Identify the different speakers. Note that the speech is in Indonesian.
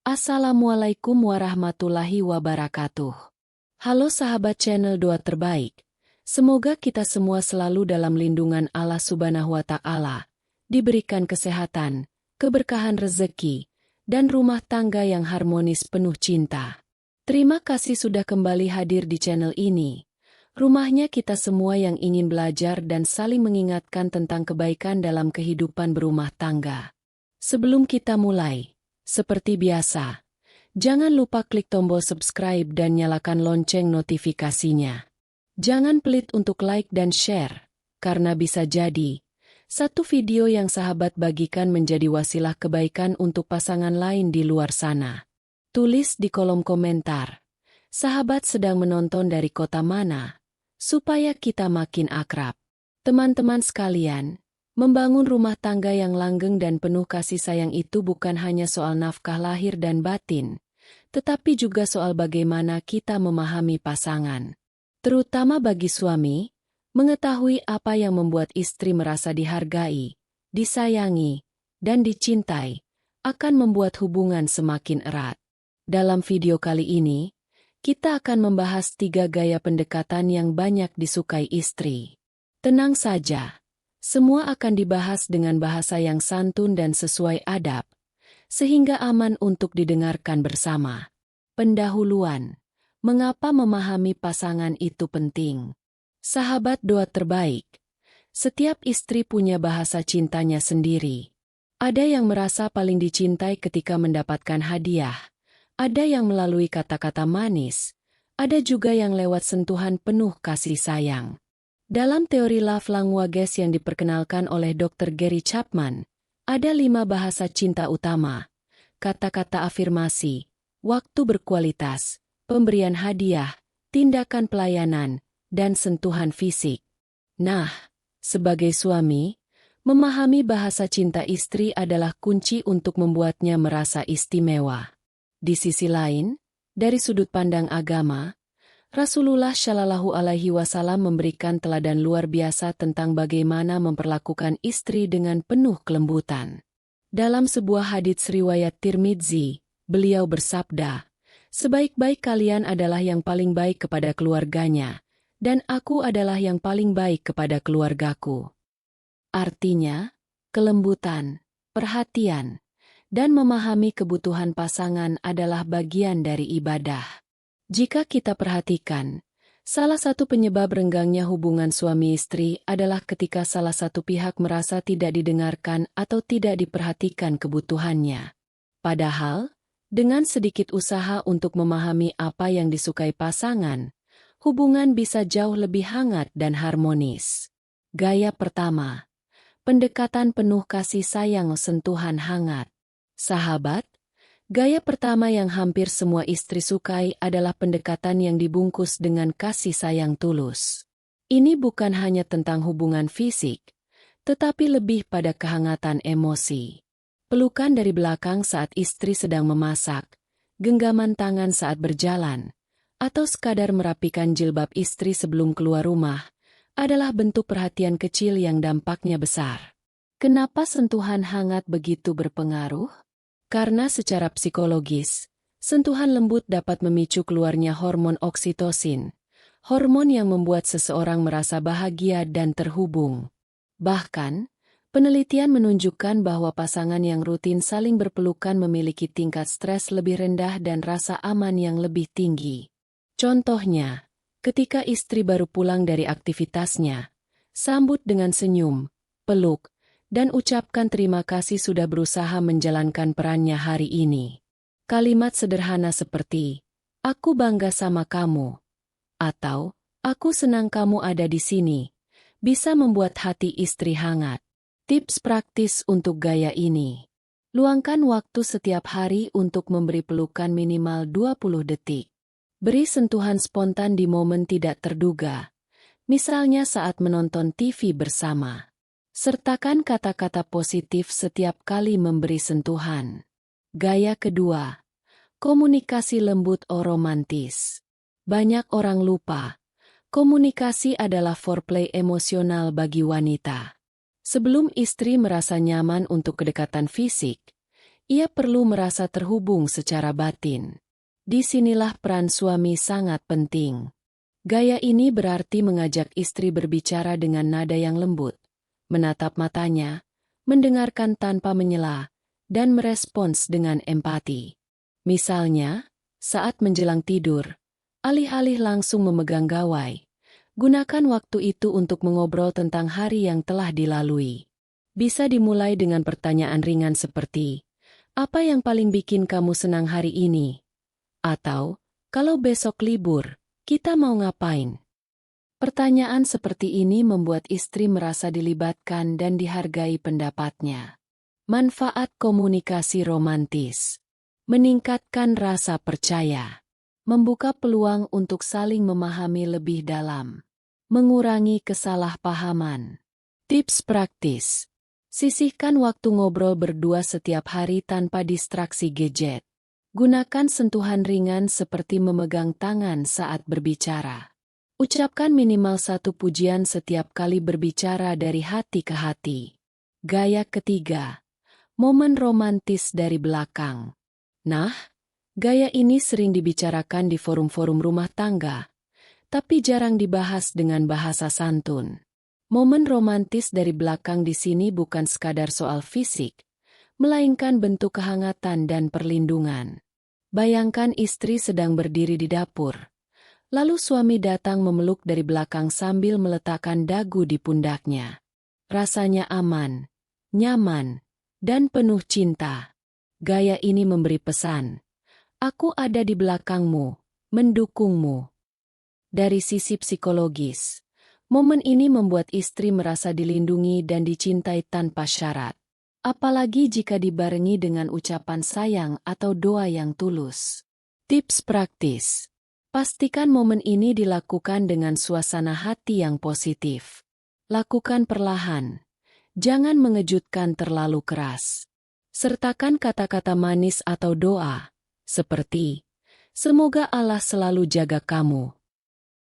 Speaker 1: Assalamualaikum warahmatullahi wabarakatuh. Halo sahabat channel Doa Terbaik. Semoga kita semua selalu dalam lindungan Allah Subhanahu wa Ta'ala, diberikan kesehatan, keberkahan rezeki, dan rumah tangga yang harmonis penuh cinta. Terima kasih sudah kembali hadir di channel ini. Rumahnya kita semua yang ingin belajar dan saling mengingatkan tentang kebaikan dalam kehidupan berumah tangga. Sebelum kita mulai, seperti biasa, jangan lupa klik tombol subscribe dan nyalakan lonceng notifikasinya. Jangan pelit untuk like dan share, karena bisa jadi satu video yang sahabat bagikan menjadi wasilah kebaikan untuk pasangan lain di luar sana. Tulis di kolom komentar, sahabat sedang menonton dari kota mana, supaya kita makin akrab. Teman-teman sekalian, membangun rumah tangga yang langgeng dan penuh kasih sayang itu bukan hanya soal nafkah lahir dan batin, tetapi juga soal bagaimana kita memahami pasangan. Terutama bagi suami, mengetahui apa yang membuat istri merasa dihargai, disayangi, dan dicintai, akan membuat hubungan semakin erat. Dalam video kali ini, kita akan membahas 3 gaya pendekatan yang banyak disukai istri. Tenang saja. Semua akan dibahas dengan bahasa yang santun dan sesuai adab, sehingga aman untuk didengarkan bersama. Pendahuluan, mengapa memahami pasangan itu penting? Sahabat Doa Terbaik, setiap istri punya bahasa cintanya sendiri. Ada yang merasa paling dicintai ketika mendapatkan hadiah, ada yang melalui kata-kata manis, ada juga yang lewat sentuhan penuh kasih sayang. Dalam teori love languages yang diperkenalkan oleh Dr. Gary Chapman, ada 5 bahasa cinta utama: kata-kata afirmasi, waktu berkualitas, pemberian hadiah, tindakan pelayanan, dan sentuhan fisik. Nah, sebagai suami, memahami bahasa cinta istri adalah kunci untuk membuatnya merasa istimewa. Di sisi lain, dari sudut pandang agama, Rasulullah Shallallahu Alaihi Wasallam memberikan teladan luar biasa tentang bagaimana memperlakukan istri dengan penuh kelembutan. Dalam sebuah hadits riwayat Tirmidzi, beliau bersabda, "Sebaik-baik kalian adalah yang paling baik kepada keluarganya, dan aku adalah yang paling baik kepada keluargaku." Artinya, kelembutan, perhatian, dan memahami kebutuhan pasangan adalah bagian dari ibadah. Jika kita perhatikan, salah satu penyebab renggangnya hubungan suami istri adalah ketika salah satu pihak merasa tidak didengarkan atau tidak diperhatikan kebutuhannya. Padahal, dengan sedikit usaha untuk memahami apa yang disukai pasangan, hubungan bisa jauh lebih hangat dan harmonis. Gaya pertama, pendekatan penuh kasih sayang sentuhan hangat. Sahabat, gaya pertama yang hampir semua istri sukai adalah pendekatan yang dibungkus dengan kasih sayang tulus. Ini bukan hanya tentang hubungan fisik, tetapi lebih pada kehangatan emosi. Pelukan dari belakang saat istri sedang memasak, genggaman tangan saat berjalan, atau sekadar merapikan jilbab istri sebelum keluar rumah, adalah bentuk perhatian kecil yang dampaknya besar. Kenapa sentuhan hangat begitu berpengaruh? Karena secara psikologis, sentuhan lembut dapat memicu keluarnya hormon oksitosin, hormon yang membuat seseorang merasa bahagia dan terhubung. Bahkan, penelitian menunjukkan bahwa pasangan yang rutin saling berpelukan memiliki tingkat stres lebih rendah dan rasa aman yang lebih tinggi. Contohnya, ketika istri baru pulang dari aktivitasnya, sambut dengan senyum, peluk, dan ucapkan terima kasih sudah berusaha menjalankan perannya hari ini. Kalimat sederhana seperti, "Aku bangga sama kamu," atau "Aku senang kamu ada di sini," bisa membuat hati istri hangat. Tips praktis untuk gaya ini. Luangkan waktu setiap hari untuk memberi pelukan minimal 20 detik. Beri sentuhan spontan di momen tidak terduga, misalnya saat menonton TV bersama. Sertakan kata-kata positif setiap kali memberi sentuhan. Gaya kedua, komunikasi lembut atau romantis. Banyak orang lupa, komunikasi adalah foreplay emosional bagi wanita. Sebelum istri merasa nyaman untuk kedekatan fisik, ia perlu merasa terhubung secara batin. Disinilah peran suami sangat penting. Gaya ini berarti mengajak istri berbicara dengan nada yang lembut, menatap matanya, mendengarkan tanpa menyela, dan merespons dengan empati. Misalnya, saat menjelang tidur, alih-alih langsung memegang gawai, gunakan waktu itu untuk mengobrol tentang hari yang telah dilalui. Bisa dimulai dengan pertanyaan ringan seperti, "Apa yang paling bikin kamu senang hari ini?" Atau, "Kalau besok libur, kita mau ngapain?" Pertanyaan seperti ini membuat istri merasa dilibatkan dan dihargai pendapatnya. Manfaat komunikasi romantis: meningkatkan rasa percaya, membuka peluang untuk saling memahami lebih dalam, mengurangi kesalahpahaman. Tips praktis: sisihkan waktu ngobrol berdua setiap hari tanpa distraksi gadget. Gunakan sentuhan ringan seperti memegang tangan saat berbicara. Ucapkan minimal satu pujian setiap kali berbicara dari hati ke hati. Gaya ketiga, momen romantis dari belakang. Nah, gaya ini sering dibicarakan di forum-forum rumah tangga, tapi jarang dibahas dengan bahasa santun. Momen romantis dari belakang di sini bukan sekadar soal fisik, melainkan bentuk kehangatan dan perlindungan. Bayangkan istri sedang berdiri di dapur. Lalu suami datang memeluk dari belakang sambil meletakkan dagu di pundaknya. Rasanya aman, nyaman, dan penuh cinta. Gaya ini memberi pesan, "Aku ada di belakangmu, mendukungmu." Dari sisi psikologis, momen ini membuat istri merasa dilindungi dan dicintai tanpa syarat. Apalagi jika dibarengi dengan ucapan sayang atau doa yang tulus. Tips praktis: pastikan momen ini dilakukan dengan suasana hati yang positif. Lakukan perlahan, jangan mengejutkan terlalu keras. Sertakan kata-kata manis atau doa, seperti, "Semoga Allah selalu jaga kamu,"